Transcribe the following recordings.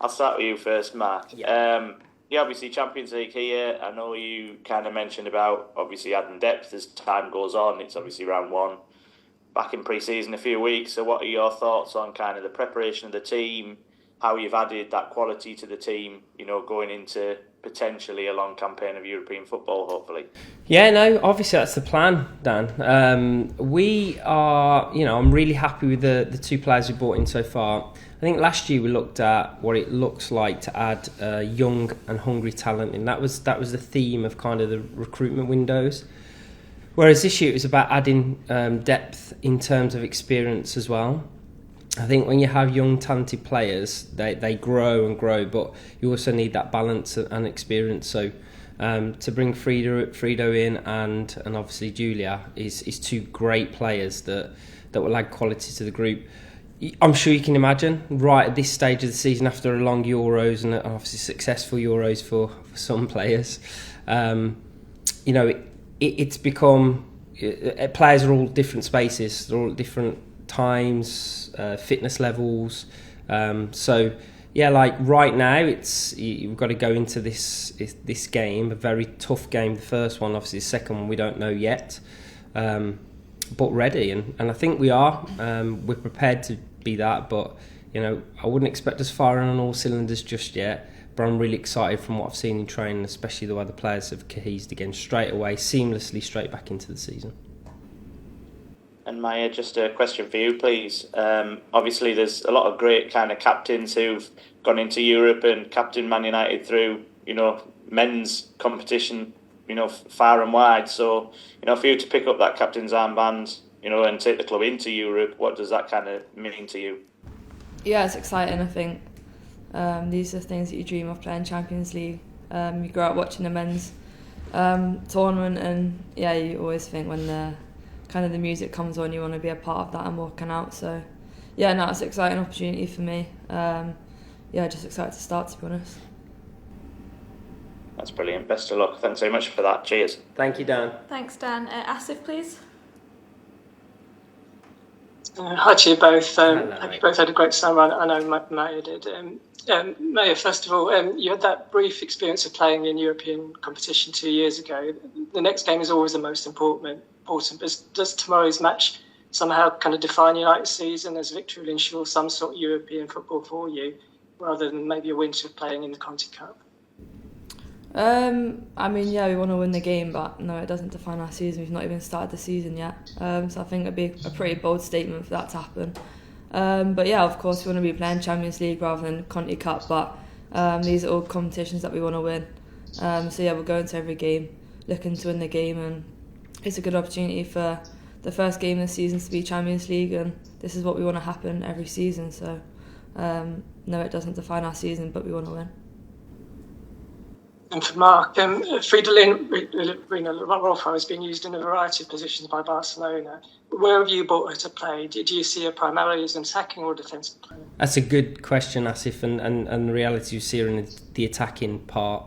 I'll start with you first, Mark. Yeah. Yeah, obviously Champions League here. I know you kind of mentioned about obviously adding depth as time goes on. It's obviously round one, back in pre-season a few weeks. So what are your thoughts on kind of the preparation of the team, how you've added that quality to the team, going into potentially a long campaign of European football, hopefully? Yeah, no, obviously that's the plan, Dan. We are, I'm really happy with the two players we brought in so far. I think last year we looked at what it looks like to add young and hungry talent, and that was the theme of kind of the recruitment windows. Whereas this year it was about adding depth in terms of experience as well. I think when you have young talented players, they grow and grow, but you also need that balance and experience. So to bring Frido in and obviously Julia is two great players that will add quality to the group. I'm sure you can imagine, right at this stage of the season, after a long Euros and obviously successful Euros for some players, it's become players are all different spaces, they're all different times, fitness levels. So yeah, like right now, you've got to go into this game, a very tough game. The first one, obviously, the second one we don't know yet, but ready, and I think we are. We're prepared to be that, but I wouldn't expect us firing on all cylinders just yet. But I'm really excited from what I've seen in training, especially the way the players have cohesed again straight away, seamlessly straight back into the season. And Maya, just a question for you, please. Obviously, there's a lot of great kind of captains who've gone into Europe and captained Man United through, men's competition, far and wide. So, for you to pick up that captain's armband, and take the club into Europe, what does that kind of mean to you? Yeah, it's exciting, I think. These are things that you dream of, playing Champions League. You grow up watching the men's tournament, and yeah, you always think when the music comes on, you want to be a part of that and walking out. So yeah, no, it's an exciting opportunity for me. Just excited to start, to be honest. That's brilliant. Best of luck. Thanks very much for that. Cheers. Thank you, Dan. Thanks, Dan. Asif, please. Hi to you both. Hello, Hope you both had a great summer. I know Maya did. Maya, first of all, you had that brief experience of playing in European competition 2 years ago. The next game is always the most important. But does tomorrow's match somehow kind of define United's season, as victory will ensure some sort of European football for you, rather than maybe a winter of playing in the Conti Cup? We want to win the game, but no, it doesn't define our season. We've not even started the season yet. So I think it'd be a pretty bold statement for that to happen. But yeah, of course, we want to be playing Champions League rather than Conti Cup, but these are all competitions that we want to win. We'll go into every game looking to win the game, and it's a good opportunity for the first game this season to be Champions League, and this is what we want to happen every season. So no, it doesn't define our season, but we want to win. And for Marc, Fridolin Rolfo is being used in a variety of positions by Barcelona. Where have you brought her to play? Do you see her primarily as an attacking or defensive player? That's a good question, Asif, and the reality you see her in the attacking part.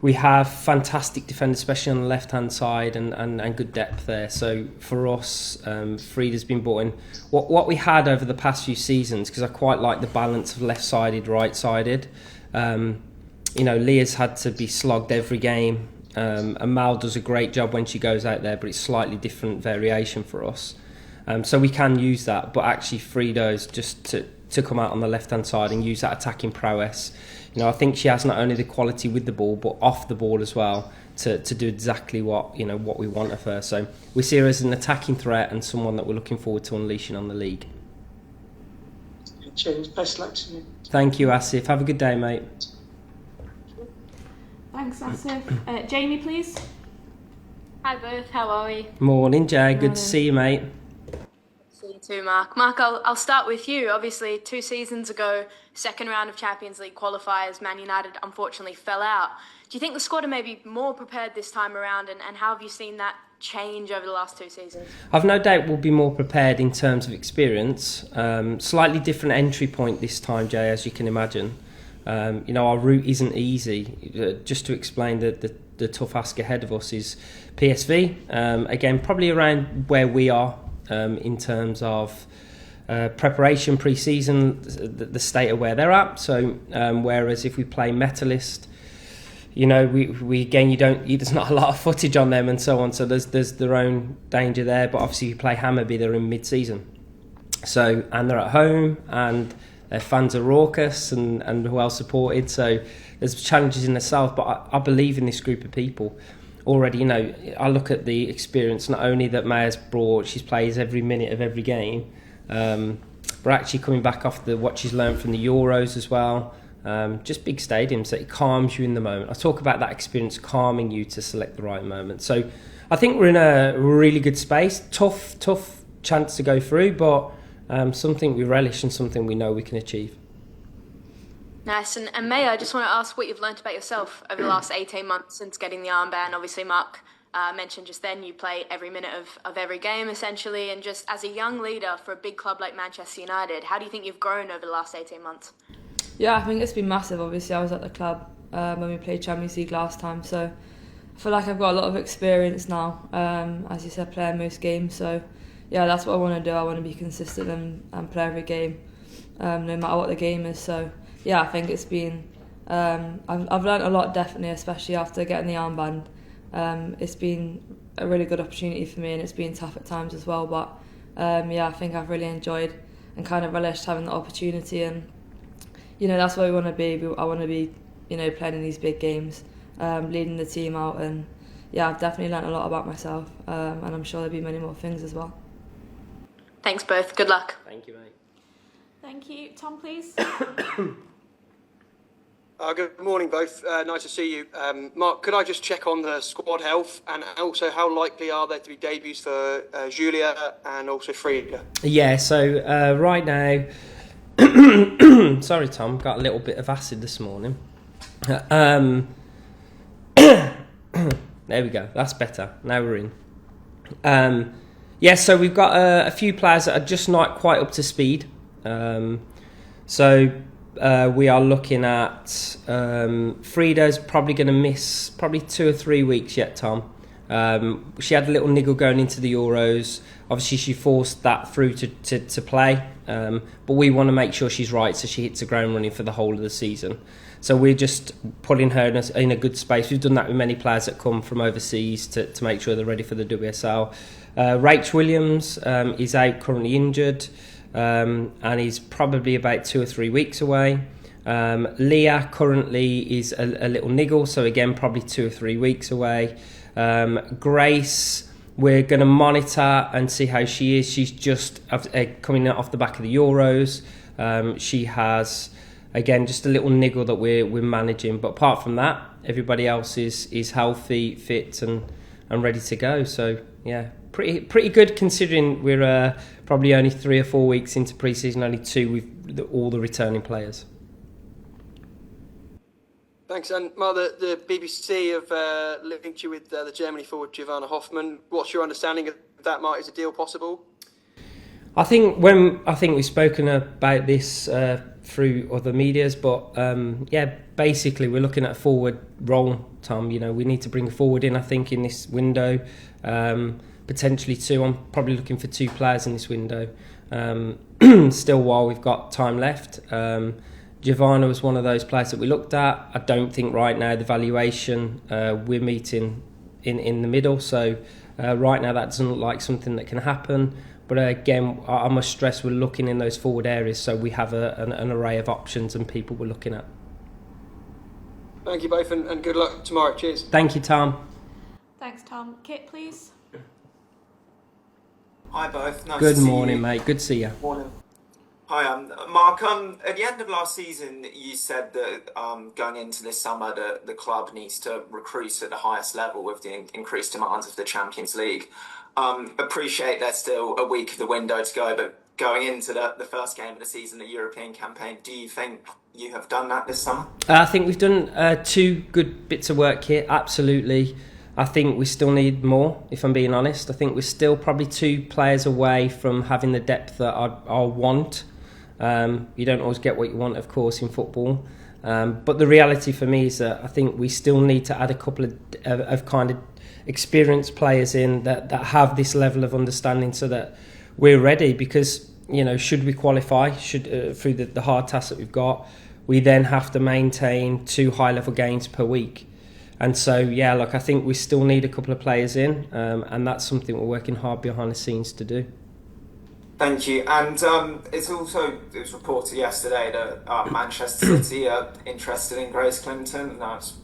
We have fantastic defenders, especially on the left-hand side, and good depth there. So for us, Frida's been brought in. What we had over the past few seasons, because I quite like the balance of left-sided, right-sided. Leah's had to be slogged every game. And Mal does a great job when she goes out there, but it's slightly different variation for us. So we can use that, but actually Frido's just to come out on the left-hand side and use that attacking prowess. I think she has not only the quality with the ball, but off the ball as well to do exactly what we want of her. So we see her as an attacking threat and someone that we're looking forward to unleashing on the league. Cheers. Best luck to you. Thank you, Asif. Have a good day, mate. Thanks, Asif. Jamie, please. Hi both, how are we? Morning, Jay. Good to see you, mate. See you too, Marc. Marc, I'll start with you. Obviously, 2 seasons ago, second round of Champions League qualifiers, Man United unfortunately fell out. Do you think the squad are maybe more prepared this time around, and how have you seen that change over the last 2 seasons? I've no doubt we'll be more prepared in terms of experience. Slightly different entry point this time, Jay, as you can imagine. Our route isn't easy. Just to explain the tough ask ahead of us is PSV. Again, probably around where we are in terms of preparation pre-season, the state of where they're at. So whereas if we play Metalist, we again there's not a lot of footage on them and so on. So there's their own danger there. But obviously, if you play Hammarby, they're in mid-season. So and they're at home and their fans are raucous and well supported. So there's challenges in the south. But I believe in this group of people. Already, I look at the experience not only that Maya's brought, she plays every minute of every game, but actually coming back off what she's learned from the Euros as well. Just big stadiums, that it calms you in the moment. I talk about that experience calming you to select the right moment. So I think we're in a really good space. Tough chance to go through, but something we relish and something we know we can achieve. Nice. And Maya, I just want to ask what you've learnt about yourself over the last 18 months since getting the armband. Obviously, Marc mentioned just then you play every minute of every game, essentially. And just as a young leader for a big club like Manchester United, how do you think you've grown over the last 18 months? Yeah, I think it's been massive. Obviously, I was at the club when we played Champions League last time. So I feel like I've got a lot of experience now, as you said, playing most games. So yeah, that's what I want to do. I want to be consistent and play every game, no matter what the game is. So yeah, I think it's been, I've learnt a lot definitely, especially after getting the armband. It's been a really good opportunity for me and it's been tough at times as well, but I think I've really enjoyed and kind of relished having the opportunity, and that's where we want to be. I want to be, playing in these big games, leading the team out, and I've definitely learnt a lot about myself, and I'm sure there'll be many more things as well. Thanks both, good luck. Thank you, mate. Thank you. Tom, please. Good morning, both. Nice to see you. Marc, could I just check on the squad health and also how likely are there to be debuts for Julia and also Frida? Yeah, so right now, sorry Tom, got a little bit of acid this morning. There we go, that's better. Now we're in. So we've got a few players that are just not quite up to speed. We are looking at Frida's probably going to miss probably 2 or 3 weeks yet, Tom. She had a little niggle going into the Euros. Obviously, she forced that through to play. But we want to make sure she's right so she hits the ground running for the whole of the season. So we're just putting her in a good space. We've done that with many players that come from overseas to make sure they're ready for the WSL. Rach Williams is out currently injured. And he's probably about 2 or 3 weeks away. Leah currently is a little niggle, so again probably 2 or 3 weeks away. Grace, we're going to monitor and see how she is. She's just coming off the back of the Euros. She has again just a little niggle that we're managing, but apart from that, everybody else is healthy, fit, and ready to go. So yeah. Pretty good considering we're probably only 3 or 4 weeks into pre-season, only 2 with all the returning players. Thanks. And Marc, the BBC have linked you with the Germany forward Giovanna Hoffmann. What's your understanding of that, Marc? Is a deal possible? I think we've spoken about this through other medias, but basically we're looking at a forward role, Tom. We need to bring a forward in, I think, in this window. Potentially 2. I'm probably looking for 2 players in this window. Still, while we've got time left, Giovanna was one of those players that we looked at. I don't think right now the valuation we're meeting in the middle. So right now that doesn't look like something that can happen. But again, I must stress we're looking in those forward areas, so we have an array of options and people we're looking at. Thank you both, and good luck tomorrow. Cheers. Thank you, Tom. Thanks, Tom. Kit, please. Hi both. Nice Good to see morning, you. mate. Good to see you. Morning. Hi, Marc. At the end of last season, you said that going into this summer, the club needs to recruit at the highest level with the increased demands of the Champions League. Appreciate there's still a week of the window to go, but going into the first game of the season, the European campaign, do you think you have done that this summer? I think we've done 2 good bits of work here. Absolutely. I think we still need more, if I'm being honest. I think we're still probably 2 players away from having the depth that I want. You don't always get what you want, of course, in football. But the reality for me is that I think we still need to add a couple of kind of experienced players in that have this level of understanding so that we're ready. Because should we qualify, through the hard tasks that we've got, we then have to maintain 2 high-level games per week. And so, I think we still need a couple of players in, and that's something we're working hard behind the scenes to do. Thank you. And it was reported yesterday that Manchester City are interested in Grace Clinton. Now it's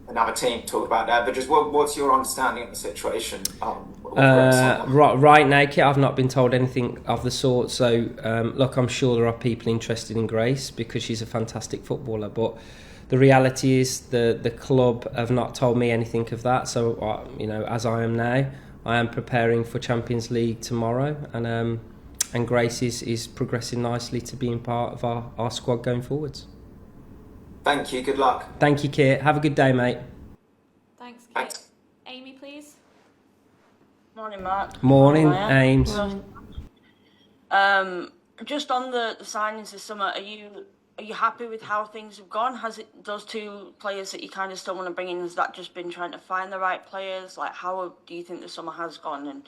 another team to talk about that, but just what's your understanding of the situation? Right now, Kit, I've not been told anything of the sort. So, I'm sure there are people interested in Grace because she's a fantastic footballer. But the reality is the club have not told me anything of that. So, as I am now, I am preparing for Champions League tomorrow, and Grace is progressing nicely to being part of our squad going forwards. Thank you. Good luck. Thank you, Kit. Have a good day, mate. Thanks, Kit. Thanks. Amy, please. Morning, Mark. Morning, Ames. Just on the signings this summer, are you happy with how things have gone? Has it those 2 players that you kind of still want to bring in? Has that just been trying to find the right players? Like, how do you think the summer has gone? And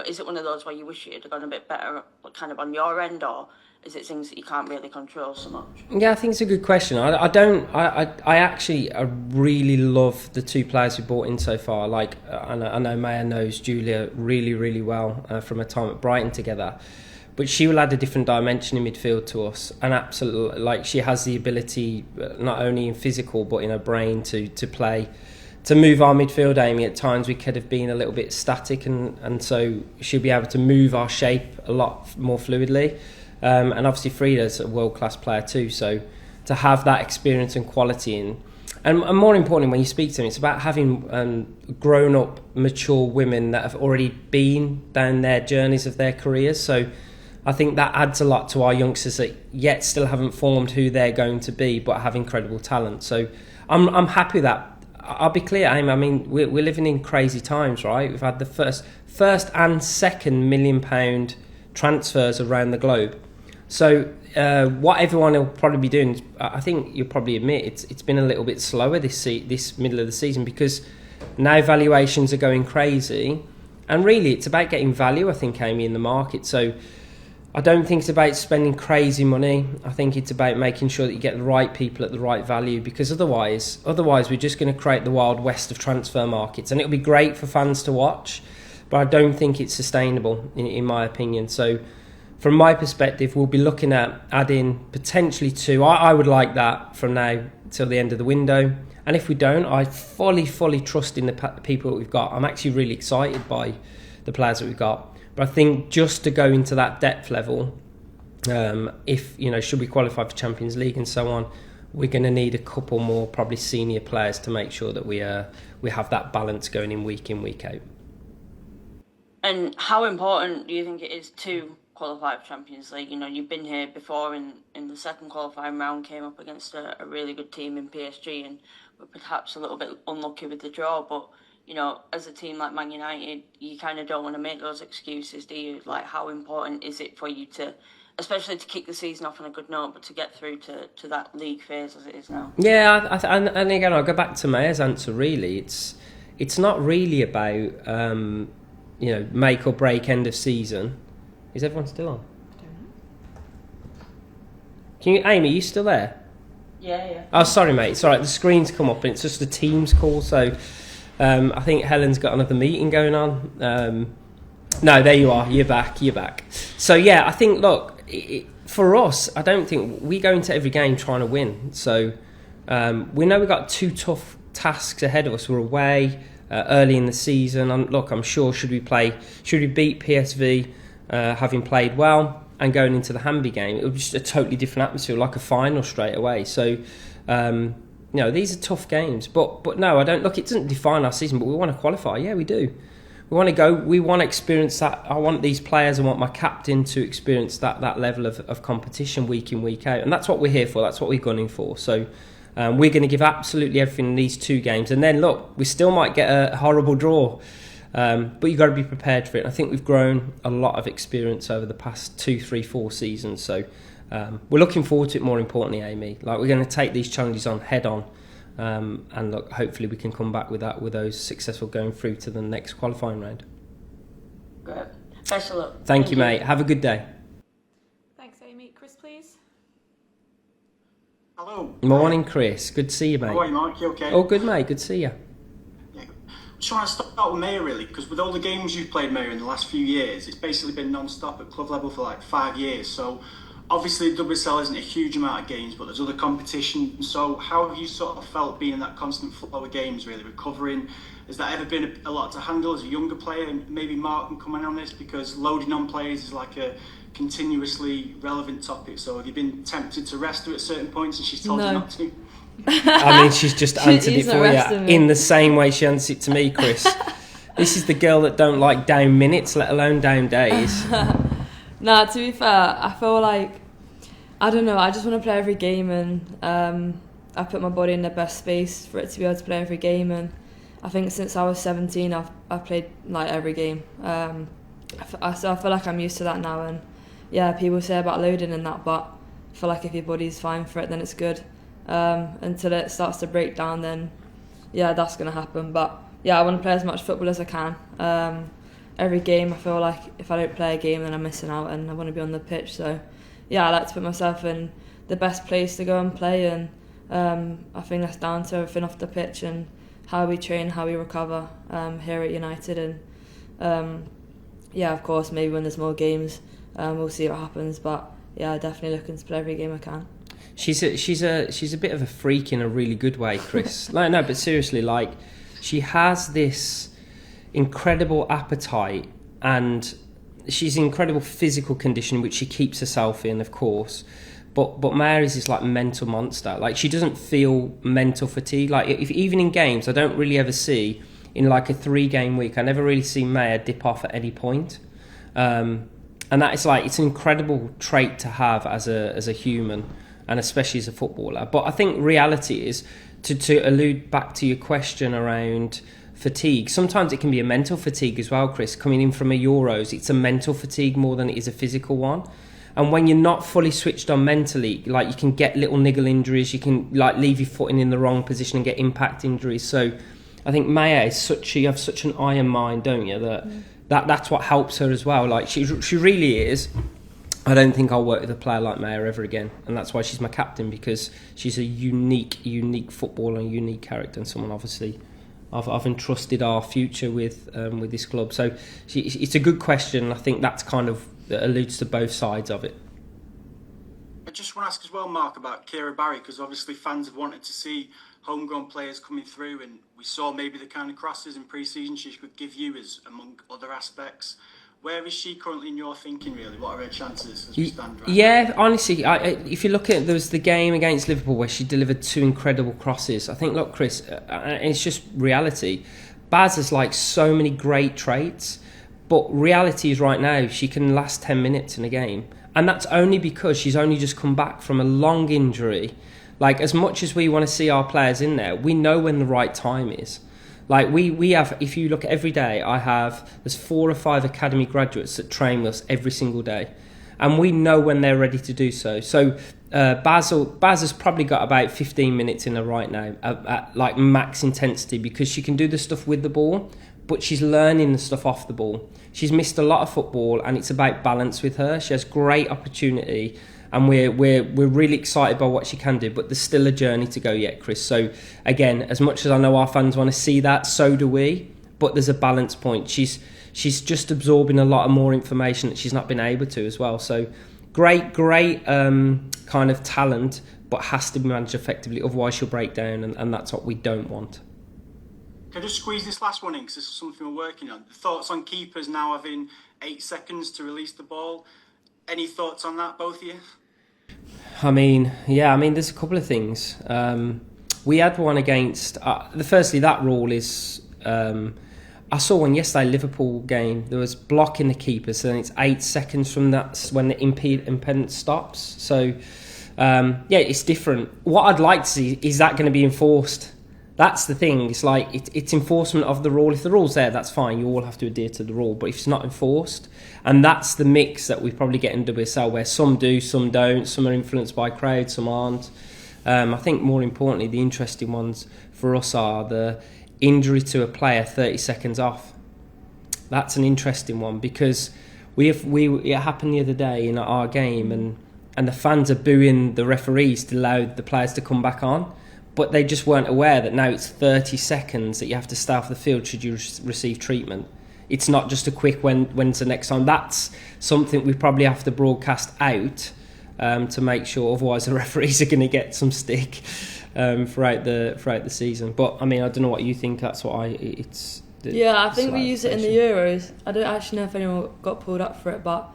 is it one of those where you wish it had gone a bit better, kind of on your end, or is it things that you can't really control so much? Yeah, I think it's a good question. I actually really love the 2 players we brought in so far. Like, I know Maya knows Julia really, really well from her time at Brighton together. But she will add a different dimension in midfield to us, and absolutely, she has the ability, not only in physical but in her brain, to play, to move our midfield. Amy, at times we could have been a little bit static, and so she'll be able to move our shape a lot more fluidly. And obviously Frida's a world-class player too, so to have that experience and quality in. And more importantly, when you speak to them, it's about having grown-up, mature women that have already been down their journeys of their careers. So I think that adds a lot to our youngsters that yet still haven't formed who they're going to be, but have incredible talent. So I'm happy with that. I'll be clear, Amy. I mean, we're living in crazy times, right? We've had the first and second £1 million transfers around the globe. So what everyone will probably be doing, I think you'll probably admit, it's been a little bit slower this middle of the season because now valuations are going crazy, and really it's about getting value, I think, Amy, in the market. So I don't think it's about spending crazy money. I think it's about making sure that you get the right people at the right value, because otherwise we're just going to create the Wild West of transfer markets, and it'll be great for fans to watch, but I don't think it's sustainable in my opinion. So from my perspective, we'll be looking at adding potentially 2. I would like that from now till the end of the window. And if we don't, I fully trust in the people that we've got. I'm actually really excited by the players that we've got. But I think just to go into that depth level, if should we qualify for Champions League and so on, we're going to need a couple more probably senior players to make sure that we have that balance going in, week out. And how important do you think it is to qualify for Champions League? You've been here before in the second qualifying round, came up against a really good team in PSG, and were perhaps a little bit unlucky with the draw, but as a team like Man United, you kind of don't want to make those excuses, do you? Like, how important is it for you to, especially to kick the season off on a good note, but to get through to that league phase as it is now? Yeah, and again, I'll go back to Maya's answer, really. It's not really about, make or break end of season. Is everyone still on? Amy, are you still there? Yeah. Oh, sorry, mate. It's all right. The screen's come up and it's just a Teams call, so I think Helen's got another meeting going on. No, there you are. You're back. So, yeah, I think, look, for us, I don't think we go into every game trying to win. So we know we've got 2 tough tasks ahead of us. We're away early in the season. I'm sure should we beat PSV, having played well, and going into the Hamby game, it was just a totally different atmosphere, like a final straight away. So, these are tough games. But no, I don't. Look, it doesn't define our season, but we want to qualify. Yeah, we do. We want to go. We want to experience that. I want these players. I want my captain to experience that level of competition week in, week out. And that's what we're here for. That's what we're gunning for. So we're going to give absolutely everything in these 2 games. And then, look, we still might get a horrible draw. But you've got to be prepared for it. I think we've grown a lot of experience over the past 2, 3, 4 seasons. So we're looking forward to it, more importantly, Amy. Like, we're going to take these challenges on head on. And look, hopefully we can come back with those successful going through to the next qualifying round. Great. Best of luck. Thank you, mate. Have a good day. Hello. Morning, Chris. Good to see you, mate. How are you, Mark? You okay? Oh, good, mate. Good to see you. Yeah. Just want to start with Maya, really, because with all the games you've played, Maya, in the last few years, it's basically been non-stop at club level for like 5 years. So obviously WSL isn't a huge amount of games, but there's other competition. So how have you sort of felt being in that constant flow of games, really, recovering? Has that ever been a lot to handle as a younger player? And maybe Mark can come in on this, because loading on players is like a continuously relevant topic. So have you been tempted to rest her at certain points and she's told you not to? I mean, she's just answered it for you in the same way she answered it to me, Chris. This is the girl that don't like down minutes, let alone down days. Nah, to be fair, I feel like, I don't know, I just want to play every game, and I put my body in the best space for it to be able to play every game. And I think since I was 17, I've played like every game. So I feel like I'm used to that now. And yeah, people say about loading and that, but I feel like if your body's fine for it, then it's good. Until it starts to break down, then yeah, that's going to happen. But yeah, I want to play as much football as I can. Every game, I feel like if I don't play a game, then I'm missing out, and I want to be on the pitch. So yeah, I like to put myself in the best place to go and play, and I think that's down to everything off the pitch and how we train, how we recover here at United. And yeah, of course, maybe when there's more games, we'll see what happens. But yeah, definitely looking to play every game I can. She's a bit of a freak in a really good way, Chris. No, but seriously, like, she has this incredible appetite, and she's in incredible physical condition, which she keeps herself in, of course. But Mary's this like mental monster. Like, she doesn't feel mental fatigue. Like, if even in games, I don't really ever see in like a 3-game week, I never really see Maya dip off at any point. And that is like, it's an incredible trait to have as a human, and especially as a footballer. But I think reality is, to allude back to your question around fatigue, sometimes it can be a mental fatigue as well, Chris. Coming in from a Euros, it's a mental fatigue more than it is a physical one. And when you're not fully switched on mentally, like, you can get little niggle injuries, you can like leave your footing in the wrong position and get impact injuries. So I think Maya is you have such an iron mind, don't you, that's what helps her as well. Like, she really is. I don't think I'll work with a player like Maya ever again, and that's why she's my captain, because she's a unique footballer, and a unique character, and someone obviously I've entrusted our future with this club. So it's a good question. I think that's kind of that alludes to both sides of it. I just want to ask as well, Mark, about Kira Barry, because obviously fans have wanted to see homegrown players coming through, and we saw maybe the kind of crosses in pre-season she could give you as among other aspects. Where is she currently in your thinking, really? What are her chances as we stand right now? Honestly, if you look at, there was the game against Liverpool where she delivered 2 incredible crosses. I think, look, Chris, it's just reality. Baz has like so many great traits, but reality is right now she can last 10 minutes in a game. And that's only because she's only just come back from a long injury. Like, as much as we want to see our players in there, we know when the right time is. Like, we have, if you look every day, there's 4 or 5 academy graduates that train with us every single day. And we know when they're ready to do so. So Baz has probably got about 15 minutes in her right now at like max intensity, because she can do the stuff with the ball, but she's learning the stuff off the ball. She's missed a lot of football, and it's about balance with her. She has great opportunity, and we're really excited by what she can do, but there's still a journey to go yet, Chris. So again, as much as I know our fans want to see that, so do we, but there's a balance point. She's just absorbing a lot of more information that she's not been able to as well. So great kind of talent, but has to be managed effectively, otherwise she'll break down, and that's what we don't want. Can I just squeeze this last one in, because this is something we're working on? Thoughts on keepers now having 8 seconds to release the ball? Any thoughts on that, both of you? I mean, there's a couple of things. We had one against... firstly, that rule is... I saw one yesterday, Liverpool game. There was blocking the keeper, so then it's 8 seconds from that when the impedance stops. So, it's different. What I'd like to see, is that going to be enforced? That's the thing. It's like, it's enforcement of the rule. If the rule's there, that's fine. You all have to adhere to the rule. But if it's not enforced, and that's the mix that we probably get in WSL, where some do, some don't, some are influenced by crowds, some aren't. I think more importantly, the interesting ones for us are the injury to a player 30 seconds off. That's an interesting one, because it happened the other day in our game, and and the fans are booing the referees to allow the players to come back on. But they just weren't aware that now it's 30 seconds that you have to stay off the field should you receive treatment. It's not just a quick when's the next time. That's something we probably have to broadcast out to make sure, otherwise the referees are going to get some stick throughout the season. But I mean, I don't know what you think. That's what I think we use it in the Euros. I don't actually know if anyone got pulled up for it, but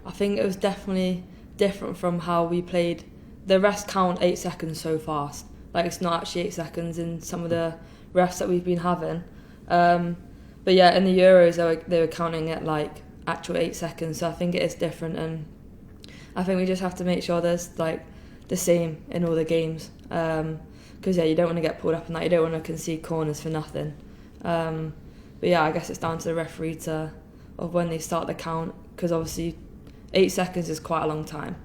I think it was definitely different from how we played. The refs count 8 seconds so fast. Like, it's not actually 8 seconds in some of the refs that we've been having. But yeah, in the Euros they were counting it like actual 8 seconds. So I think it is different, and I think we just have to make sure there's like the same in all the games. Because you don't want to get pulled up in that. You don't want to concede corners for nothing. But yeah, I guess it's down to the referee of when they start the count, because obviously 8 seconds is quite a long time.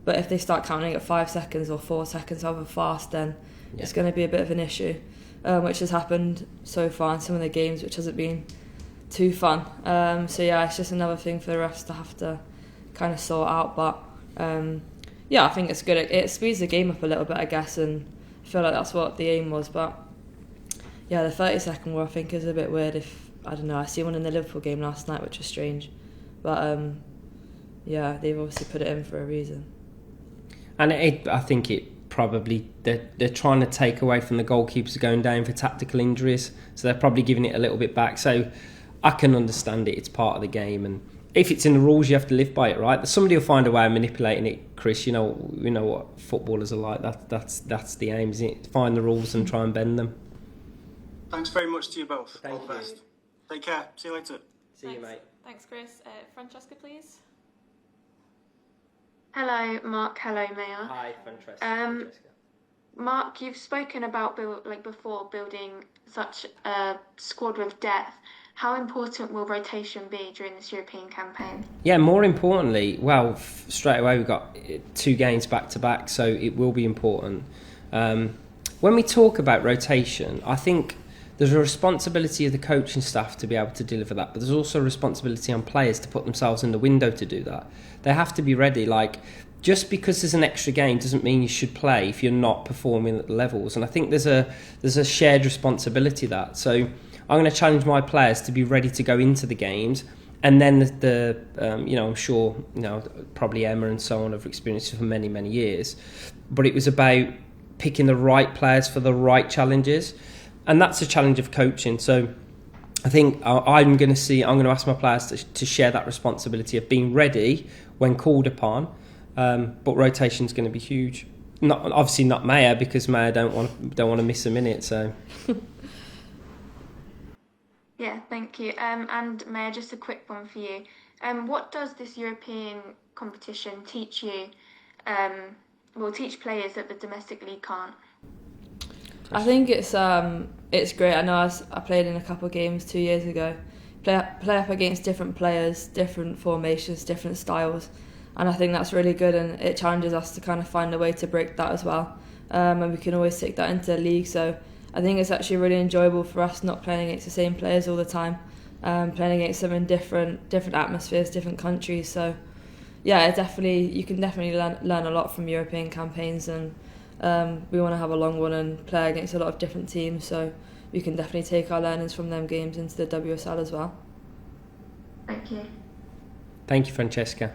But if they start counting at 5 seconds or 4 seconds however fast, then it's going to be a bit of an issue, which has happened so far in some of the games, which hasn't been too fun. So yeah, it's just another thing for the refs to have to kind of sort out. But yeah, I think it's good. It speeds the game up a little bit, I guess, and I feel like that's what the aim was. But yeah, the 30-second one I think is a bit weird. I don't know, I see one in the Liverpool game last night, which was strange. But yeah, they've obviously put it in for a reason. And I think it probably they're trying to take away from the goalkeepers going down for tactical injuries, so they're probably giving it a little bit back. So I can understand it; it's part of the game, and if it's in the rules, you have to live by it, right? Somebody will find a way of manipulating it, Chris. You know what footballers are like. That's the aim, isn't it? Find the rules and try and bend them. Thanks very much to you both. Thank All the you. best. Take care. See you later. See you, mate. Thanks, Chris. Francesca, please. Hello, Mark. Hello, Maya. Hi, Francesca. Mark, you've spoken about before building such a squad with depth. How important will rotation be during this European campaign? Yeah, more importantly, well, straight away we've got 2 games back to back, so it will be important. When we talk about rotation, I think there's a responsibility of the coaching staff to be able to deliver that, but there's also a responsibility on players to put themselves in the window to do that. They have to be ready. Like, just because there's an extra game doesn't mean you should play if you're not performing at the levels. And I think there's a shared responsibility that. So I'm going to challenge my players to be ready to go into the games. And then I'm sure, probably Emma and so on have experienced it for many, many years. But it was about picking the right players for the right challenges. And that's a challenge of coaching. So I think I'm going to ask my players to share that responsibility of being ready when called upon. But rotation's going to be huge. Obviously not Maya, because Maya don't want to miss a minute. So. Yeah, thank you. And Maya, just a quick one for you. What does this European competition teach you? Teach players that the domestic league can't? I think it's great. I know I played in a couple of games 2 years ago. Play up against different players, different formations, different styles, and I think that's really good, and it challenges us to kind of find a way to break that as well. And we can always take that into the league. So I think it's actually really enjoyable for us not playing against the same players all the time, playing against them in different atmospheres, different countries. So yeah, you can definitely learn a lot from European campaigns, and we want to have a long one and play against a lot of different teams, so we can definitely take our learnings from them games into the WSL as well. Thank you. Thank you, Francesca.